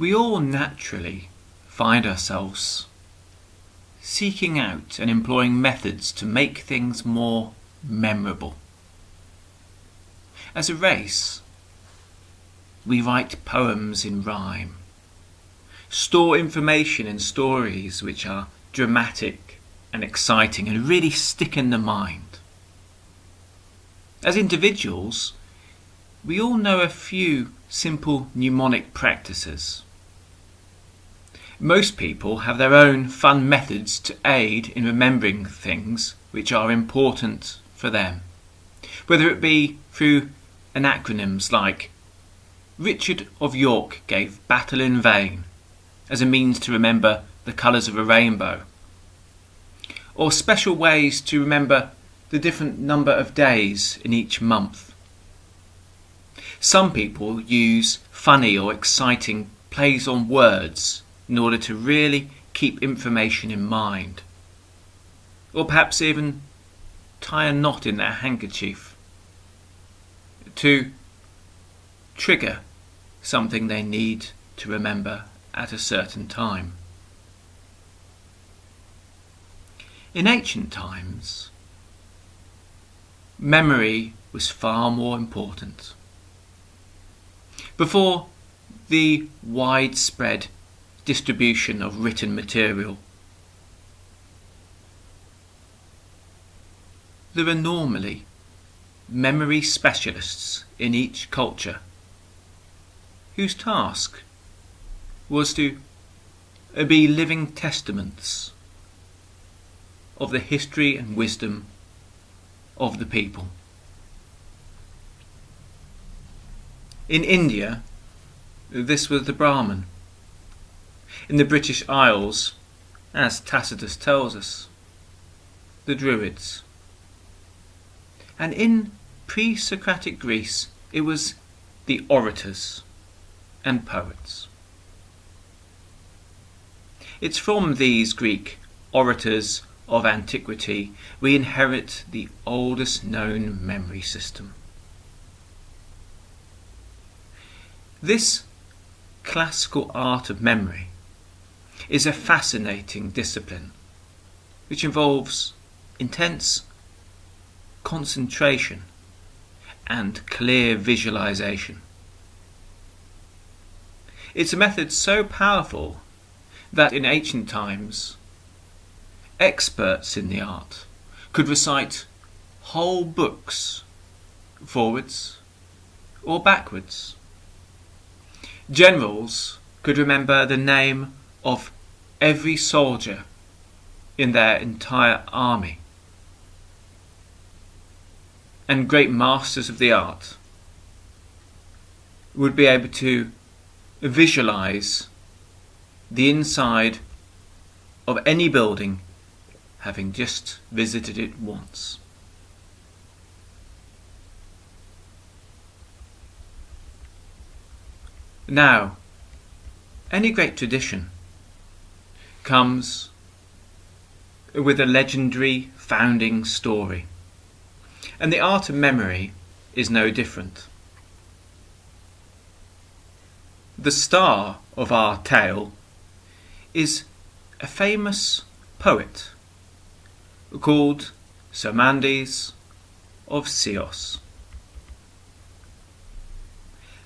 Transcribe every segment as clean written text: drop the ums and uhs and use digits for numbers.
We all naturally find ourselves seeking out and employing methods to make things more memorable. As a race, we write poems in rhyme, store information in stories which are dramatic and exciting and really stick in the mind. As individuals, we all know a few simple mnemonic practices. Most people have their own fun methods to aid in remembering things which are important for them, whether it be through acronyms like Richard of York gave battle in vain as a means to remember the colours of a rainbow, or special ways to remember the different number of days in each month. Some people use funny or exciting plays on words in order to really keep information in mind, or perhaps even tie a knot in their handkerchief to trigger something they need to remember at a certain time. In ancient times, memory was far more important. Before the widespread distribution of written material, there are normally memory specialists in each culture whose task was to be living testaments of the history and wisdom of the people. In India, this was the Brahmin. In the British Isles, as Tacitus tells us, the Druids. And in pre-Socratic Greece, it was the orators and poets. It's from these Greek orators of antiquity we inherit the oldest known memory system. This classical art of memory is a fascinating discipline which involves intense concentration and clear visualization. It's a method so powerful that in ancient times experts in the art could recite whole books forwards or backwards. Generals could remember the name of every soldier in their entire army. And great masters of the art would be able to visualize the inside of any building, having just visited it once. Now, any great tradition comes with a legendary founding story, and the art of memory is no different. The star of our tale is a famous poet called Simonides of Chios.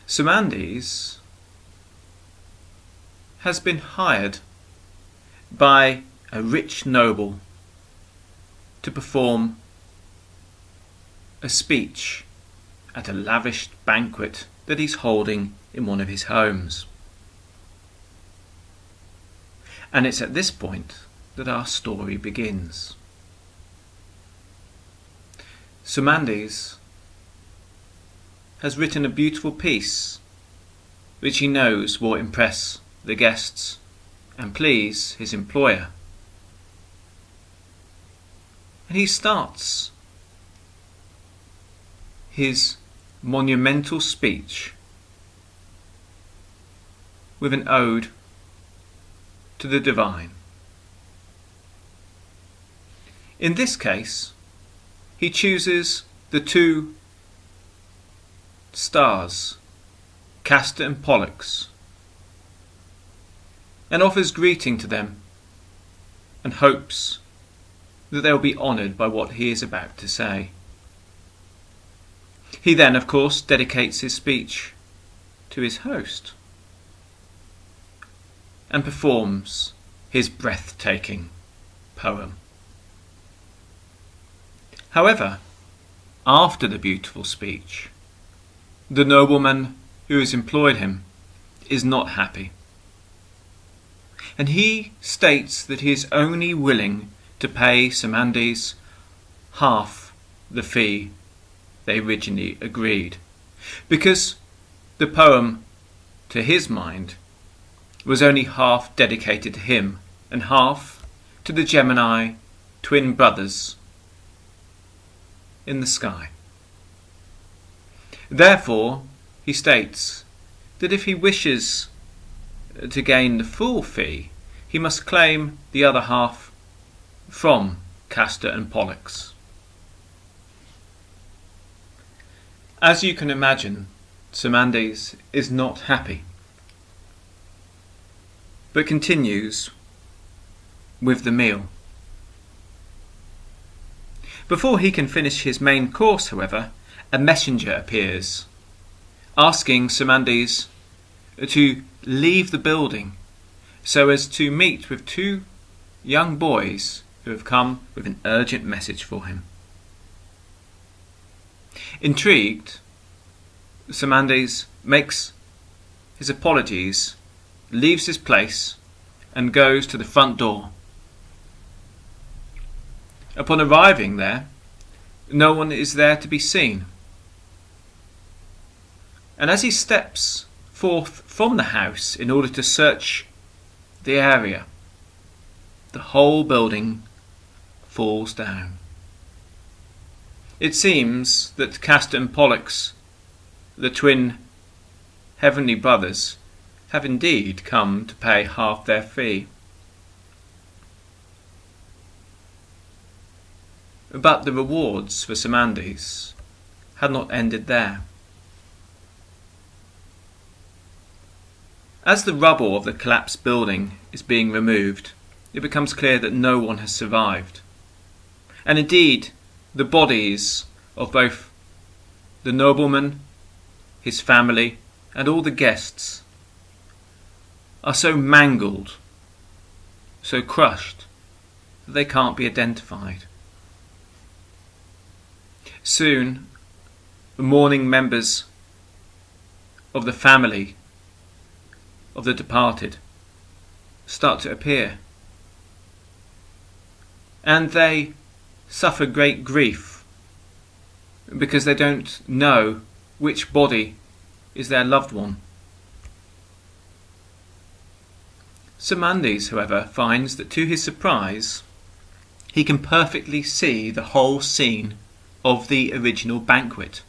Simonides has been hired by a rich noble to perform a speech at a lavish banquet that he's holding in one of his homes. And it's at this point that our story begins. Simonides has written a beautiful piece which he knows will impress the guests and please his employer. And he starts his monumental speech with an ode to the divine. In this case, he chooses the two stars, Castor and Pollux, and offers greeting to them and hopes that they will be honoured by what he is about to say. He then, of course, dedicates his speech to his host and performs his breathtaking poem. However, after the beautiful speech, the nobleman who has employed him is not happy, and he states that he is only willing to pay Simonides half the fee they originally agreed, because the poem, to his mind, was only half dedicated to him and half to the Gemini twin brothers in the sky. Therefore, he states that if he wishes to gain the full fee, he must claim the other half from Castor and Pollux. As you can imagine, Simonides is not happy, but continues with the meal. Before he can finish his main course, however, a messenger appears, asking Simonides to leave the building so as to meet with two young boys who have come with an urgent message for him. Intrigued, Simonides makes his apologies, leaves his place, and goes to the front door. Upon arriving there, no one is there to be seen. And as he steps forth from the house in order to search the area, the whole building falls down. It seems that Castor and Pollux, the twin heavenly brothers, have indeed come to pay half their fee. But the rewards for Simonides had not ended there. As the rubble of the collapsed building is being removed, it becomes clear that no one has survived. And indeed, the bodies of both the nobleman, his family, and all the guests are so mangled, so crushed, that they can't be identified. Soon, the mourning members of the family of the departed start to appear, and they suffer great grief because they don't know which body is their loved one. Simonides, however, finds that to his surprise he can perfectly see the whole scene of the original banquet,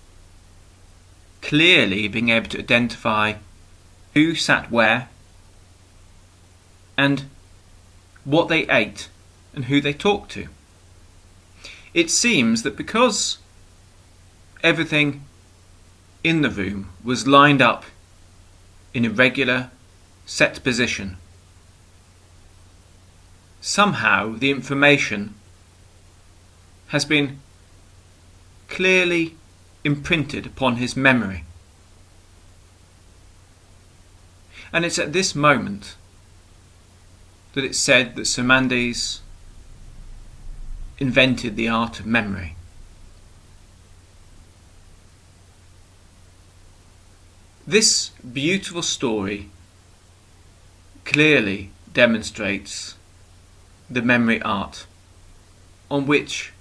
clearly being able to identify who sat where and what they ate and who they talked to. It seems that because everything in the room was lined up in a regular set position, somehow the information has been clearly imprinted upon his memory. And it's at this moment that it's said that Simonides invented the art of memory. This beautiful story clearly demonstrates the memory art, on which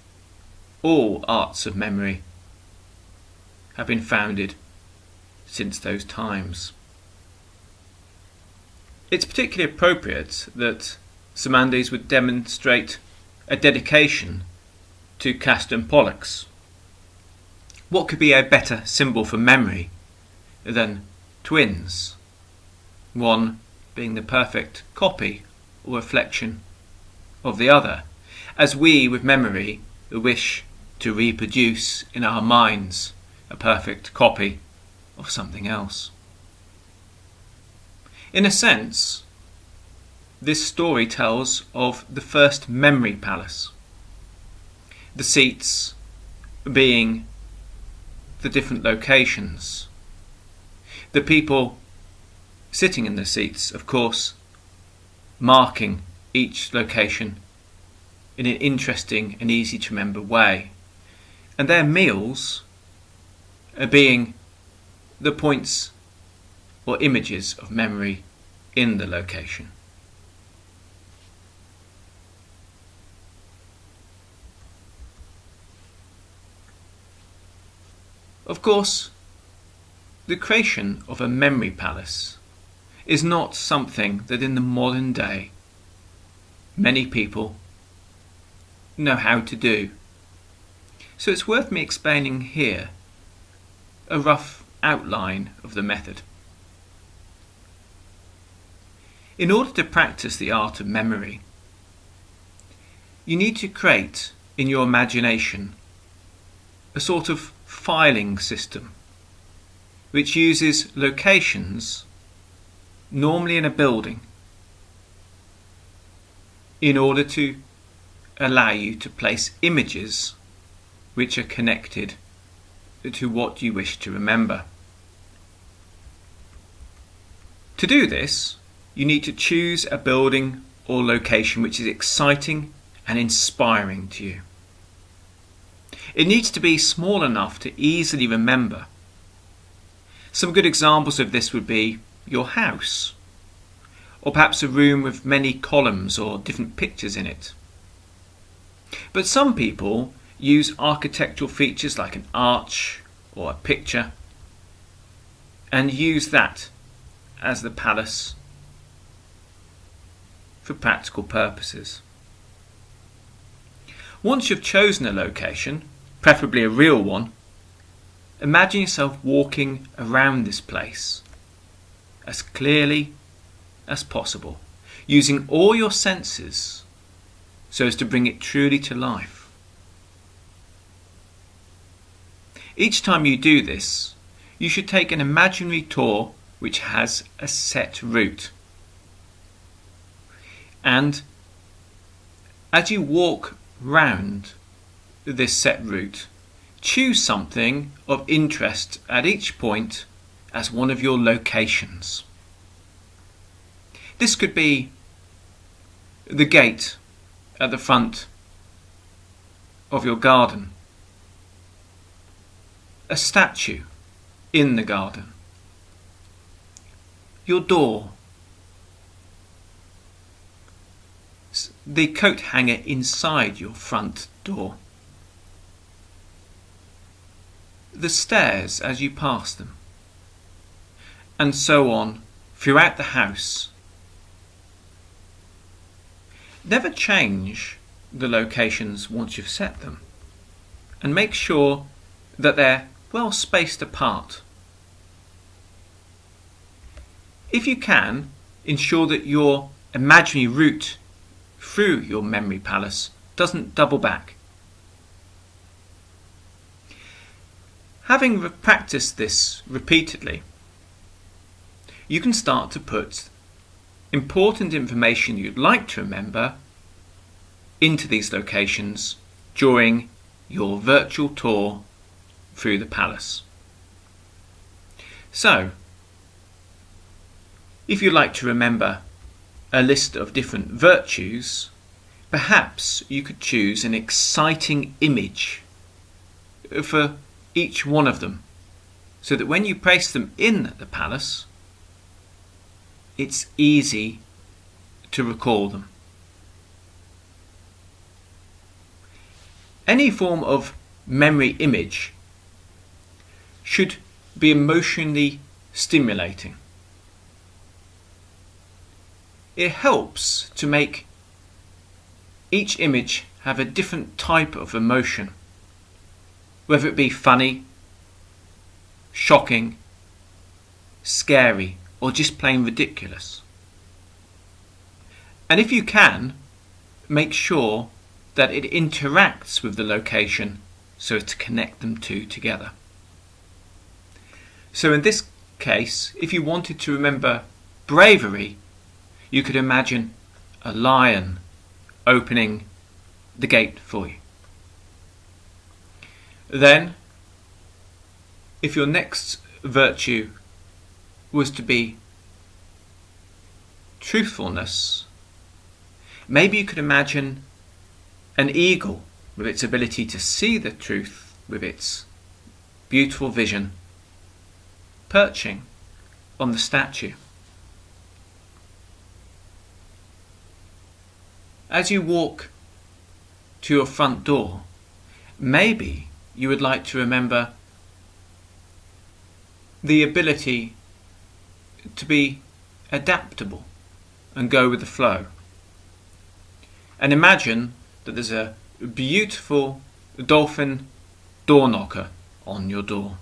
all arts of memory have been founded since those times. It's particularly appropriate that Simonides would demonstrate a dedication to Castor and Pollux. What could be a better symbol for memory than twins, one being the perfect copy or reflection of the other, as we with memory wish to reproduce in our minds a perfect copy of something else. In a sense, this story tells of the first memory palace, the seats being the different locations, the people sitting in the seats, of course, marking each location in an interesting and easy to remember way, and their meals being the points or images of memory in the location. Of course, the creation of a memory palace is not something that in the modern day many people know how to do. So it's worth me explaining here a rough outline of the method. In order to practice the art of memory, you need to create in your imagination a sort of filing system which uses locations, normally in a building, in order to allow you to place images which are connected to what you wish to remember. To do this, you need to choose a building or location which is exciting and inspiring to you. It needs to be small enough to easily remember. Some good examples of this would be your house, or perhaps a room with many columns or different pictures in it. But some people use architectural features like an arch or a picture and use that as the palace for practical purposes. Once you've chosen a location, preferably a real one, imagine yourself walking around this place as clearly as possible, using all your senses so as to bring it truly to life. Each time you do this, you should take an imaginary tour which has a set route. And as you walk round this set route, choose something of interest at each point as one of your locations. This could be the gate at the front of your garden, a statue in the garden, your door, the coat hanger inside your front door, the stairs as you pass them, and so on throughout the house. Never change the locations once you've set them, and make sure that they're well spaced apart. If you can, ensure that your imaginary route through your memory palace doesn't double back. Having practiced this repeatedly, you can start to put important information you'd like to remember into these locations during your virtual tour through the palace. So, if you'd like to remember a list of different virtues, perhaps you could choose an exciting image for each one of them, so that when you place them in the palace, it's easy to recall them. Any form of memory image should be emotionally stimulating. It helps to make each image have a different type of emotion, whether it be funny, shocking, scary, or just plain ridiculous. And if you can, make sure that it interacts with the location so as to connect them two together. So in this case, if you wanted to remember bravery, you could imagine a lion opening the gate for you. Then, if your next virtue was to be truthfulness, maybe you could imagine an eagle with its ability to see the truth with its beautiful vision perching on the statue. As you walk to your front door, maybe you would like to remember the ability to be adaptable and go with the flow. And imagine that there's a beautiful dolphin door knocker on your door.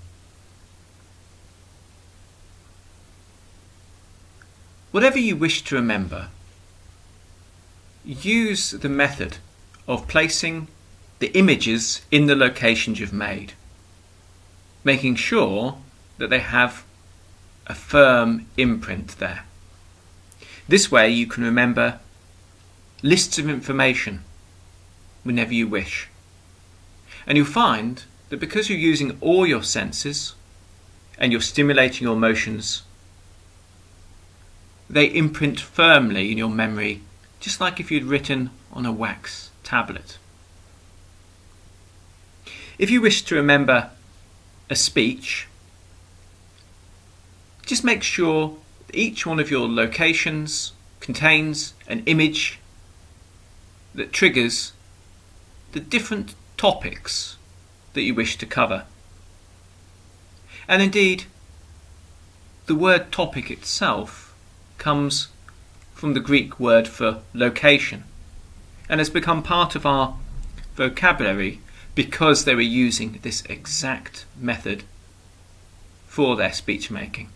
Whatever you wish to remember, use the method of placing the images in the locations you've made, making sure that they have a firm imprint there. This way you can remember lists of information whenever you wish. And you'll find that because you're using all your senses and you're stimulating your emotions, they imprint firmly in your memory, just like if you'd written on a wax tablet. If you wish to remember a speech, just make sure that each one of your locations contains an image that triggers the different topics that you wish to cover. And indeed, the word topic itself comes from the Greek word for location and has become part of our vocabulary because they were using this exact method for their speech making.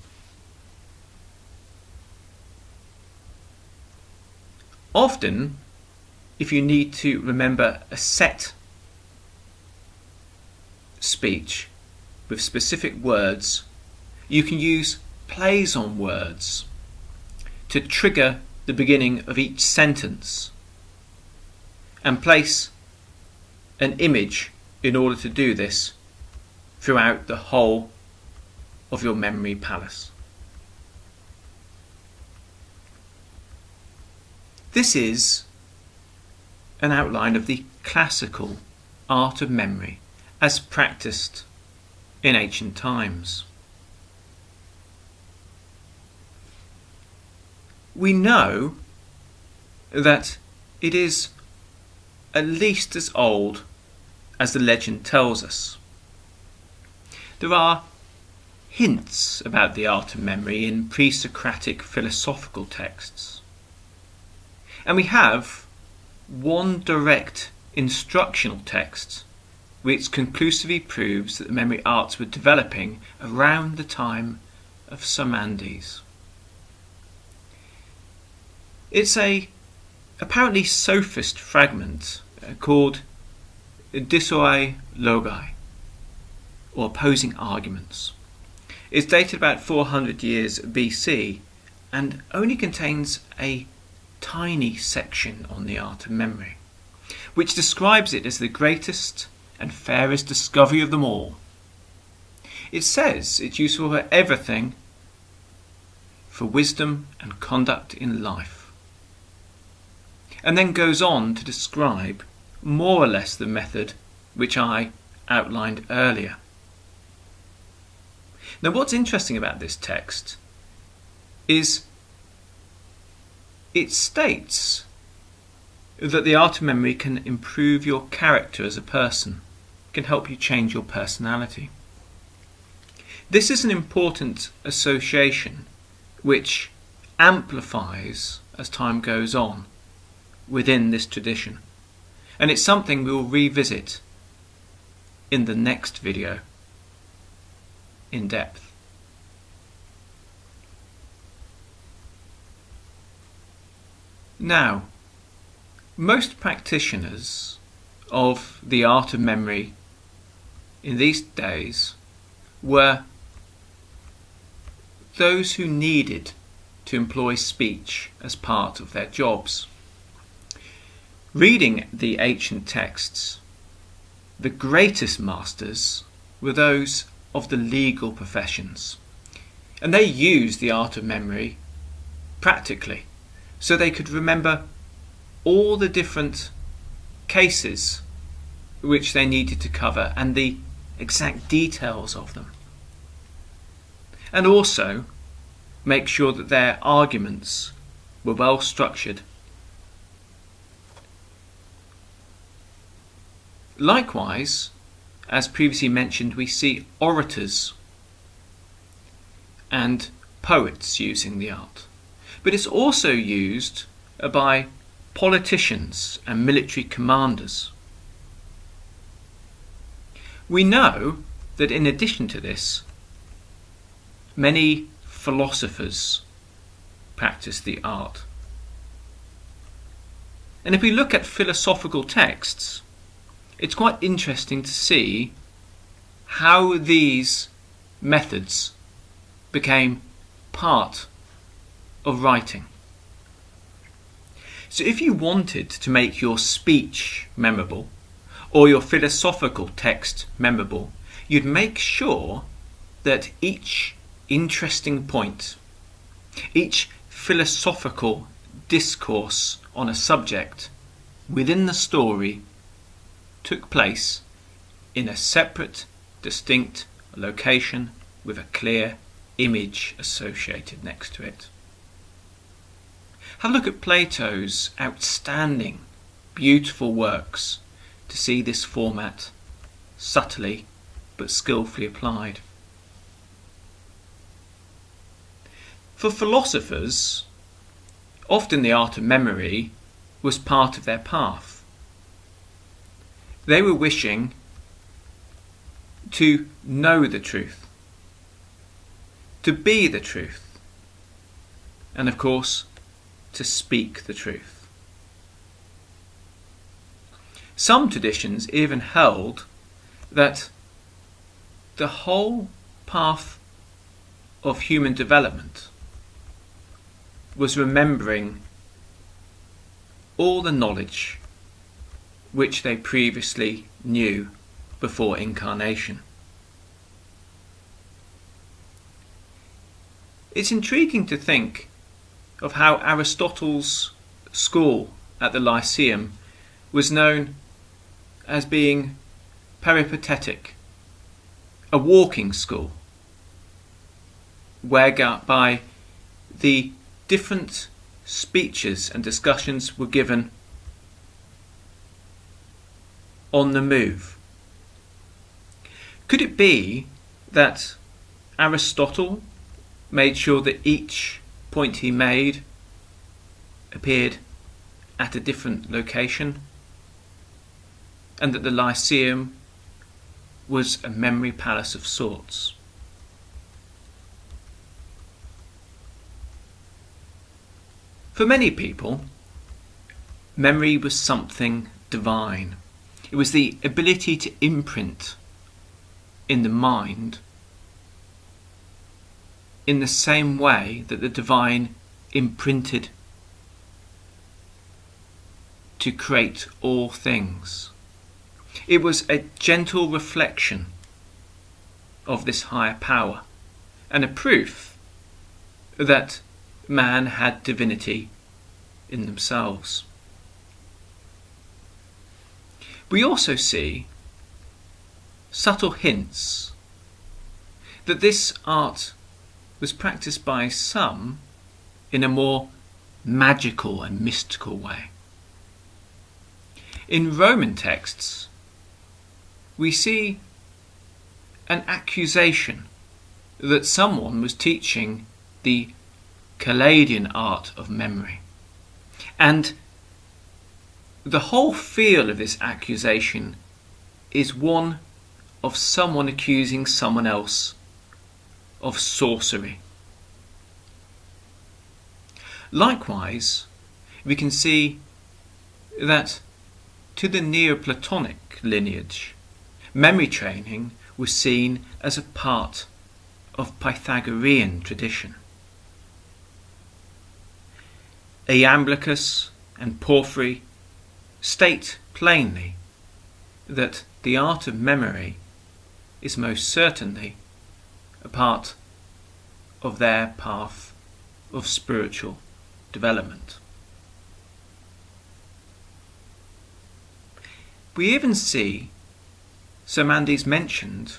Often, if you need to remember a set speech with specific words, you can use plays on words to trigger the beginning of each sentence and place an image in order to do this throughout the whole of your memory palace. This is an outline of the classical art of memory as practiced in ancient times. We know that it is at least as old as the legend tells us. There are hints about the art of memory in pre-Socratic philosophical texts. And we have one direct instructional text which conclusively proves that the memory arts were developing around the time of Simonides. It's a apparently sophist fragment called Disoi Logi, or opposing arguments. It's dated about 400 years BC and only contains a tiny section on the art of memory, which describes it as the greatest and fairest discovery of them all. It says it's useful for everything, for wisdom and conduct in life, and then goes on to describe more or less the method which I outlined earlier. Now, what's interesting about this text is it states that the art of memory can improve your character as a person, can help you change your personality. This is an important association which amplifies as time goes on within this tradition, and it's something we will revisit in the next video in depth. Now, most practitioners of the art of memory in these days were those who needed to employ speech as part of their jobs. Reading the ancient texts, the greatest masters were those of the legal professions, and they used the art of memory practically, so they could remember all the different cases which they needed to cover and the exact details of them, and also make sure that their arguments were well structured. Likewise, as previously mentioned, we see orators and poets using the art, but it's also used by politicians and military commanders. We know that in addition to this, many philosophers practice the art. And if we look at philosophical texts, it's quite interesting to see how these methods became part of writing. So if you wanted to make your speech memorable or your philosophical text memorable, you'd make sure that each interesting point, each philosophical discourse on a subject within the story took place in a separate, distinct location with a clear image associated next to it. Have a look at Plato's outstanding, beautiful works to see this format subtly but skillfully applied. For philosophers, often the art of memory was part of their path. They were wishing to know the truth, to be the truth, and of course, to speak the truth. Some traditions even held that the whole path of human development was remembering all the knowledge which they previously knew before incarnation. It's intriguing to think of how Aristotle's school at the Lyceum was known as being peripatetic, a walking school, whereby the different speeches and discussions were given on the move. Could it be that Aristotle made sure that each point he made appeared at a different location, and that the Lyceum was a memory palace of sorts? For many people, memory was something divine. It was the ability to imprint in the mind in the same way that the divine imprinted to create all things. It was a gentle reflection of this higher power and a proof that man had divinity in themselves. We also see subtle hints that this art was practiced by some in a more magical and mystical way. In Roman texts, we see an accusation that someone was teaching the Caladian art of memory. And the whole feel of this accusation is one of someone accusing someone else of sorcery. Likewise, we can see that to the Neoplatonic lineage, memory training was seen as a part of Pythagorean tradition. Iamblichus and Porphyry state plainly that the art of memory is most certainly a part of their path of spiritual development. We even see Simonides mentioned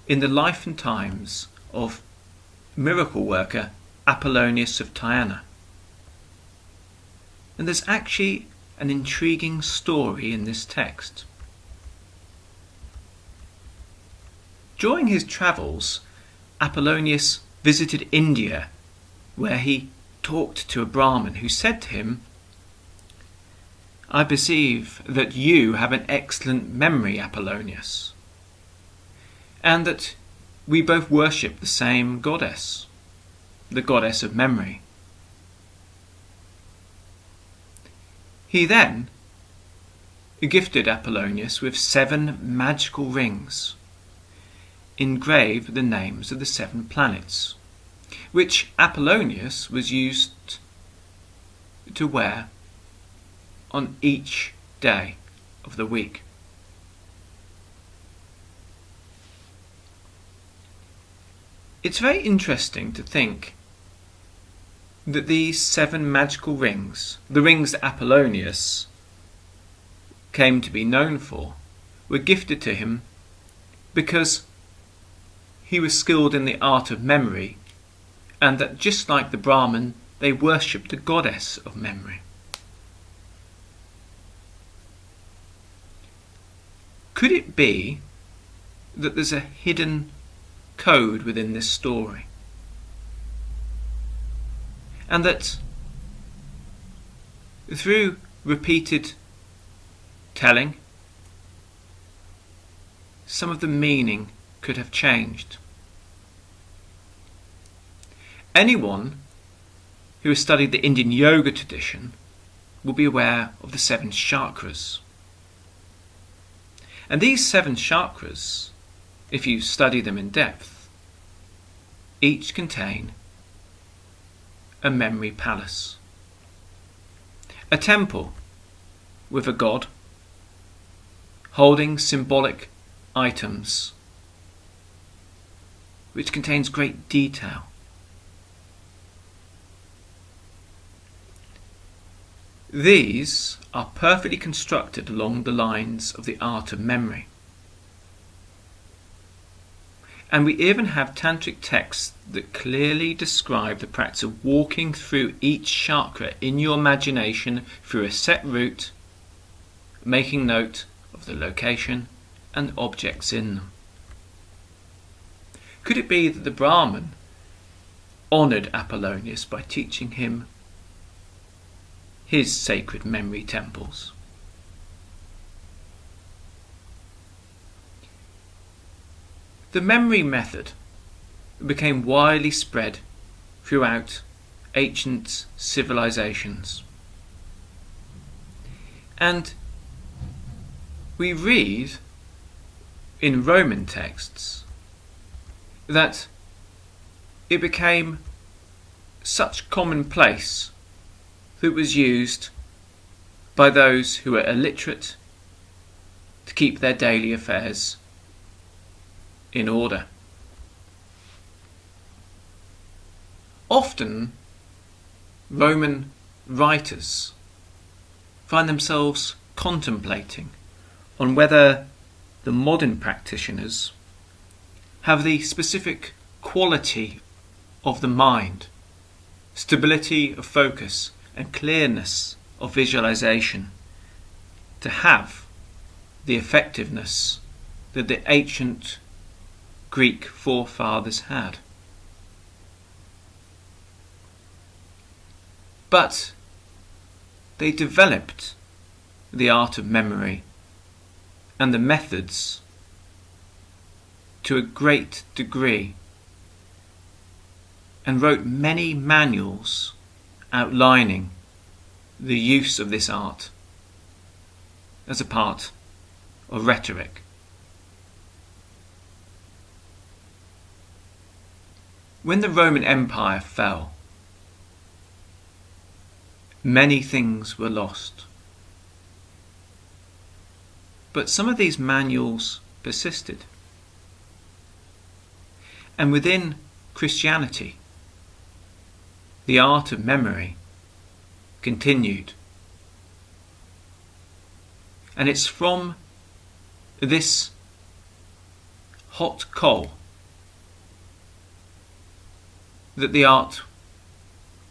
in the life and times of miracle worker Apollonius of Tyana. And there's actually an intriguing story in this text. During his travels, Apollonius visited India, where he talked to a Brahmin who said to him, "I perceive that you have an excellent memory, Apollonius, and that we both worship the same goddess, the goddess of memory." He then gifted Apollonius with 7 magical rings, engraved with the names of the 7 planets, which Apollonius was used to wear on each day of the week. It's very interesting to think that these 7 magical rings, the rings that Apollonius came to be known for, were gifted to him because he was skilled in the art of memory, and that just like the Brahmin, they worshipped the goddess of memory. Could it be that there's a hidden code within this story? And that through repeated telling, some of the meaning could have changed. Anyone who has studied the Indian yoga tradition will be aware of the 7 chakras. And these 7 chakras, if you study them in depth, each contain a memory palace, a temple with a god holding symbolic items which contains great detail. These are perfectly constructed along the lines of the art of memory. And we even have tantric texts that clearly describe the practice of walking through each chakra in your imagination through a set route, making note of the location and objects in them. Could it be that the Brahmin honoured Apollonius by teaching him his sacred memory temples? The memory method became widely spread throughout ancient civilizations. And we read in Roman texts that it became such commonplace that it was used by those who were illiterate to keep their daily affairs in order. Often, Roman writers find themselves contemplating on whether the modern practitioners have the specific quality of the mind, stability of focus and clearness of visualization to have the effectiveness that the ancient Greek forefathers had. But they developed the art of memory and the methods to a great degree and wrote many manuals outlining the use of this art as a part of rhetoric. When the Roman Empire fell, many things were lost. But some of these manuals persisted. And within Christianity, the art of memory continued. And it's from this hot coal that the art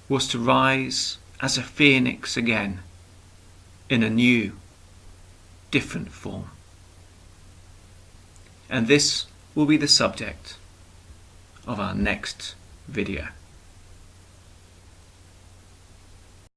was to rise as a phoenix again in a new, different form. And this will be the subject of our next video.